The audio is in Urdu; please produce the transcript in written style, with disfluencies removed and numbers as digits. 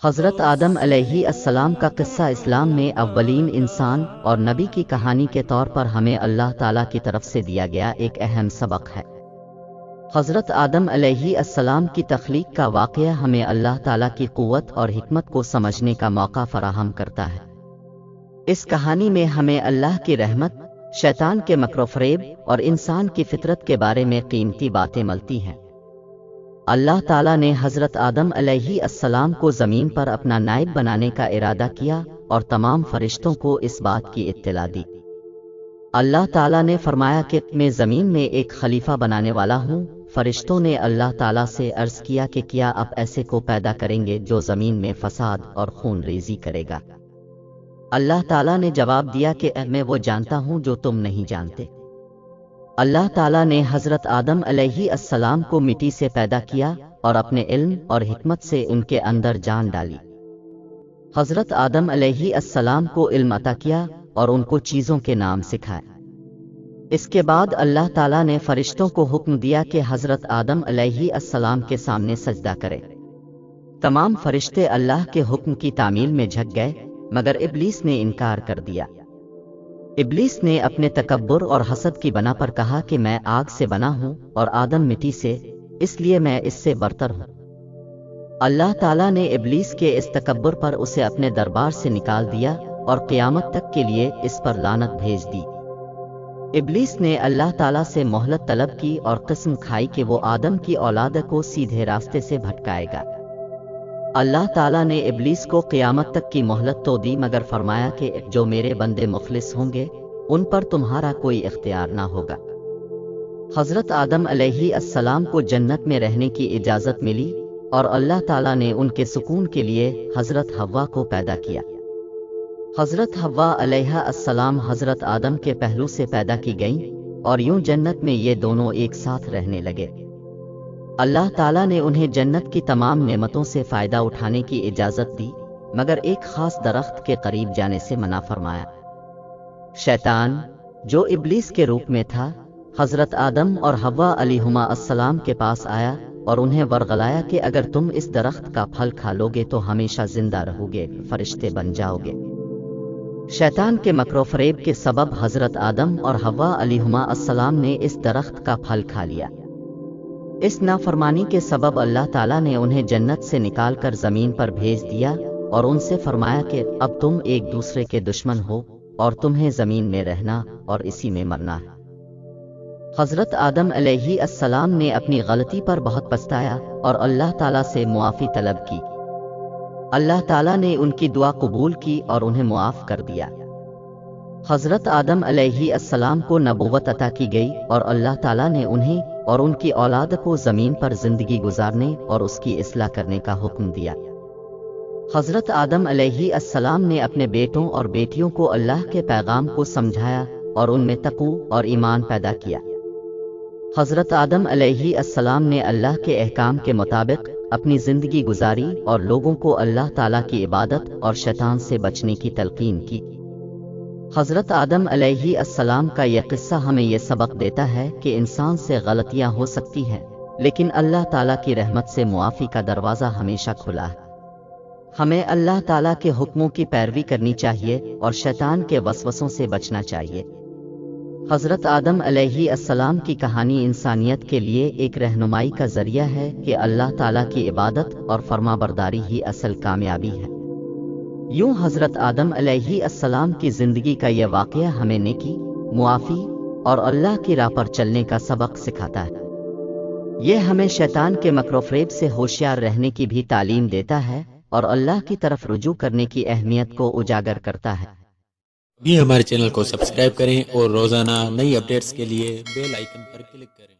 حضرت آدم علیہ السلام کا قصہ اسلام میں اولین انسان اور نبی کی کہانی کے طور پر ہمیں اللہ تعالیٰ کی طرف سے دیا گیا ایک اہم سبق ہے۔ حضرت آدم علیہ السلام کی تخلیق کا واقعہ ہمیں اللہ تعالیٰ کی قوت اور حکمت کو سمجھنے کا موقع فراہم کرتا ہے۔ اس کہانی میں ہمیں اللہ کی رحمت، شیطان کے مکر و فریب اور انسان کی فطرت کے بارے میں قیمتی باتیں ملتی ہیں۔ اللہ تعالیٰ نے حضرت آدم علیہ السلام کو زمین پر اپنا نائب بنانے کا ارادہ کیا اور تمام فرشتوں کو اس بات کی اطلاع دی۔ اللہ تعالیٰ نے فرمایا کہ میں زمین میں ایک خلیفہ بنانے والا ہوں۔ فرشتوں نے اللہ تعالیٰ سے عرض کیا کہ کیا آپ ایسے کو پیدا کریں گے جو زمین میں فساد اور خون ریزی کرے گا؟ اللہ تعالیٰ نے جواب دیا کہ میں وہ جانتا ہوں جو تم نہیں جانتے۔ اللہ تعالیٰ نے حضرت آدم علیہ السلام کو مٹی سے پیدا کیا اور اپنے علم اور حکمت سے ان کے اندر جان ڈالی۔ حضرت آدم علیہ السلام کو علم عطا کیا اور ان کو چیزوں کے نام سکھائے۔ اس کے بعد اللہ تعالیٰ نے فرشتوں کو حکم دیا کہ حضرت آدم علیہ السلام کے سامنے سجدہ کرے۔ تمام فرشتے اللہ کے حکم کی تعمیل میں جھک گئے، مگر ابلیس نے انکار کر دیا۔ ابلیس نے اپنے تکبر اور حسد کی بنا پر کہا کہ میں آگ سے بنا ہوں اور آدم مٹی سے، اس لیے میں اس سے برتر ہوں۔ اللہ تعالیٰ نے ابلیس کے اس تکبر پر اسے اپنے دربار سے نکال دیا اور قیامت تک کے لیے اس پر لعنت بھیج دی۔ ابلیس نے اللہ تعالیٰ سے مہلت طلب کی اور قسم کھائی کہ وہ آدم کی اولاد کو سیدھے راستے سے بھٹکائے گا۔ اللہ تعالیٰ نے ابلیس کو قیامت تک کی مہلت تو دی، مگر فرمایا کہ جو میرے بندے مخلص ہوں گے ان پر تمہارا کوئی اختیار نہ ہوگا۔ حضرت آدم علیہ السلام کو جنت میں رہنے کی اجازت ملی اور اللہ تعالیٰ نے ان کے سکون کے لیے حضرت حوا کو پیدا کیا۔ حضرت حوا علیہ السلام حضرت آدم کے پہلو سے پیدا کی گئیں اور یوں جنت میں یہ دونوں ایک ساتھ رہنے لگے۔ اللہ تعالیٰ نے انہیں جنت کی تمام نعمتوں سے فائدہ اٹھانے کی اجازت دی، مگر ایک خاص درخت کے قریب جانے سے منع فرمایا۔ شیطان، جو ابلیس کے روپ میں تھا، حضرت آدم اور حوا علیہما السلام کے پاس آیا اور انہیں ورغلایا کہ اگر تم اس درخت کا پھل کھا لو گے تو ہمیشہ زندہ رہو گے، فرشتے بن جاؤ گے۔ شیطان کے مکر و فریب کے سبب حضرت آدم اور حوا علیہما السلام نے اس درخت کا پھل کھا لیا۔ اس نافرمانی کے سبب اللہ تعالیٰ نے انہیں جنت سے نکال کر زمین پر بھیج دیا اور ان سے فرمایا کہ اب تم ایک دوسرے کے دشمن ہو اور تمہیں زمین میں رہنا اور اسی میں مرنا ہے۔ حضرت آدم علیہ السلام نے اپنی غلطی پر بہت پچھتایا اور اللہ تعالیٰ سے معافی طلب کی۔ اللہ تعالیٰ نے ان کی دعا قبول کی اور انہیں معاف کر دیا۔ حضرت آدم علیہ السلام کو نبوت عطا کی گئی اور اللہ تعالیٰ نے انہیں اور ان کی اولاد کو زمین پر زندگی گزارنے اور اس کی اصلاح کرنے کا حکم دیا۔ حضرت آدم علیہ السلام نے اپنے بیٹوں اور بیٹیوں کو اللہ کے پیغام کو سمجھایا اور ان میں تقوی اور ایمان پیدا کیا۔ حضرت آدم علیہ السلام نے اللہ کے احکام کے مطابق اپنی زندگی گزاری اور لوگوں کو اللہ تعالیٰ کی عبادت اور شیطان سے بچنے کی تلقین کی۔ حضرت آدم علیہ السلام کا یہ قصہ ہمیں یہ سبق دیتا ہے کہ انسان سے غلطیاں ہو سکتی ہیں، لیکن اللہ تعالیٰ کی رحمت سے معافی کا دروازہ ہمیشہ کھلا ہے۔ ہمیں اللہ تعالیٰ کے حکموں کی پیروی کرنی چاہیے اور شیطان کے وسوسوں سے بچنا چاہیے۔ حضرت آدم علیہ السلام کی کہانی انسانیت کے لیے ایک رہنمائی کا ذریعہ ہے کہ اللہ تعالیٰ کی عبادت اور فرما برداری ہی اصل کامیابی ہے۔ یوں حضرت آدم علیہ السلام کی زندگی کا یہ واقعہ ہمیں نیکی، معافی اور اللہ کی راہ پر چلنے کا سبق سکھاتا ہے۔ یہ ہمیں شیطان کے مکر و فریب سے ہوشیار رہنے کی بھی تعلیم دیتا ہے اور اللہ کی طرف رجوع کرنے کی اہمیت کو اجاگر کرتا ہے۔ بھی ہمارے چینل کو سبسکرائب کریں اور روزانہ نئی اپڈیٹس کے لیے بیل آئیکن پر کلک کریں۔